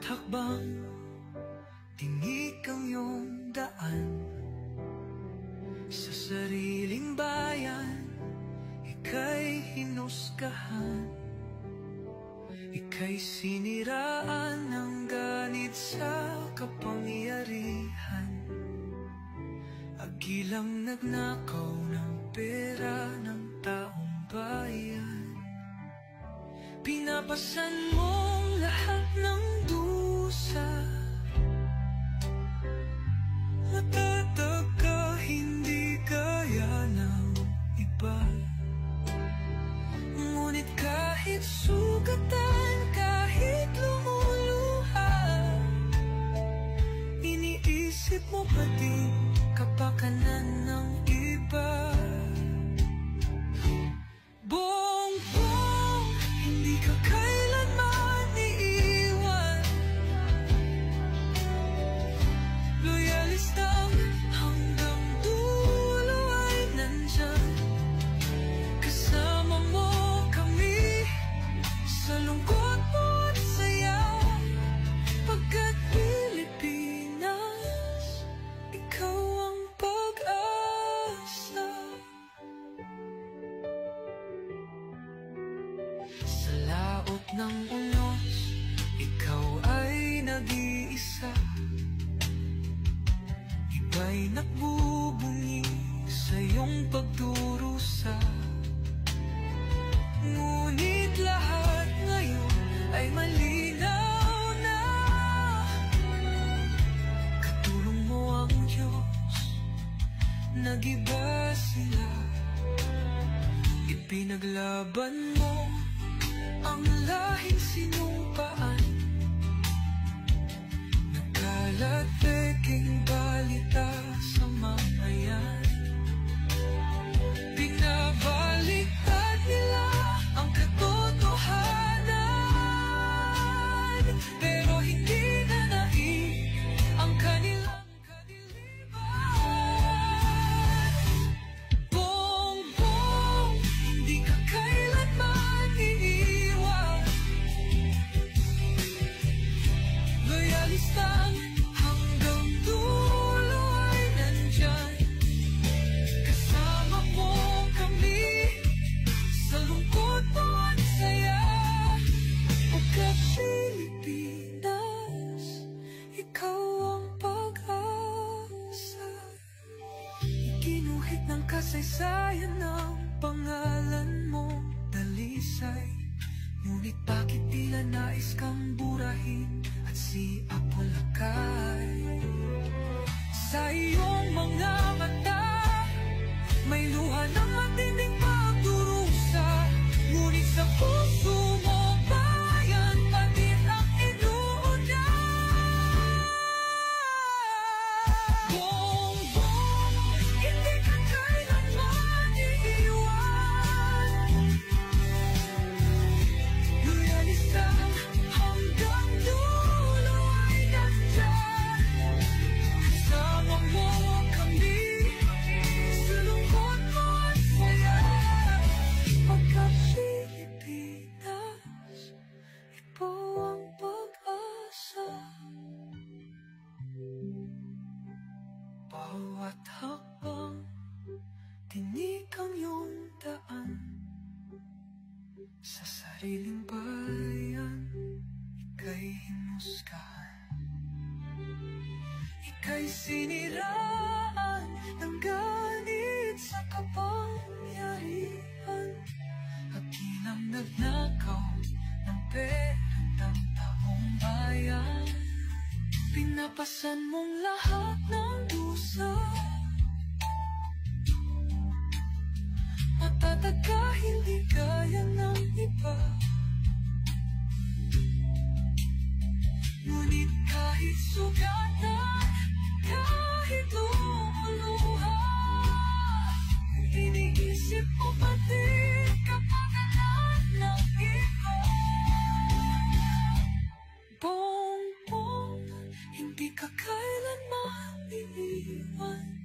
hakbang, tinik ang iyong daan. Sa sariling bayan, ika'y hinusgahan. Ika'y siniraan ng ganit sa kapangyarihan. Agilang nagnakaw ng pera ng taong bayan. Pinapasan mong lahat ng dusa. Matatag ka, hindi kaya ng iba. Ngunit kahit sugatan, kahit lumuluha, iniisip mo pa din kapakanan ng iba. Bongbong, hindi ka kailanman iiwan. Loyalista hanggang dulo ay nandyan. Kasama mo kami sa lungkot mo at saya. Pagkat Pilipinas, ikaw ang pag-asa. Sa laot ng unos, ikaw ay nag-iisa. Iba'y nagbubunyi sa iyong pagdurusa. Ngunit lahat ngayon ay malinaw na. Katulong mo ang Diyos, nag-iba sila. Ipinaglaban mo ang lahing sinumpaan. Nagkalat peking balita sa mga yan. Pinabaliktad nila ang katotohanan, pero hindi na naig ang kanilang kadiliman. Bongbong, hindi ka kailanman iiwan. Loyalistang hanggang dulo ay nandyan. Kasama mo kami sa lungkot mo at saya. Pagkat Pilipinas, ikaw ang pag-asa. Iginuhit ng kasaysayan ng pangalan mo, dalisay. Ngunit bakit tila nais kang burahin at siapolakay? Sa iyong mga mata, may luha ng matinding pagdurusa. Ngunit sa puso mo, bayan pa din ang inuuna. Bongbong, hindi ka kailanman iiwan. Loyalista hanggang dulo ay nandyan. Kasama mo kami sa lungkot mo at saya. Pagkat Pilipinas, ikaw ang pag-asa. Bawat hakbang, tinik ang iyong daan. Sa sariling bayan, ika'y hinusgahan. Ika'y siniraan ng ganit sa kapangyarihan. Agilang nagnakaw ng pera ng taong bayan. Pinapasan mong lahat ng dusa. Matatag ka, hindi kaya ng iba. Ngunit kahit sugatan, kahit lumuluha, iniisip mo pa din kapakanan ng iba. Bongbong, hindi ka kailanman iiwan.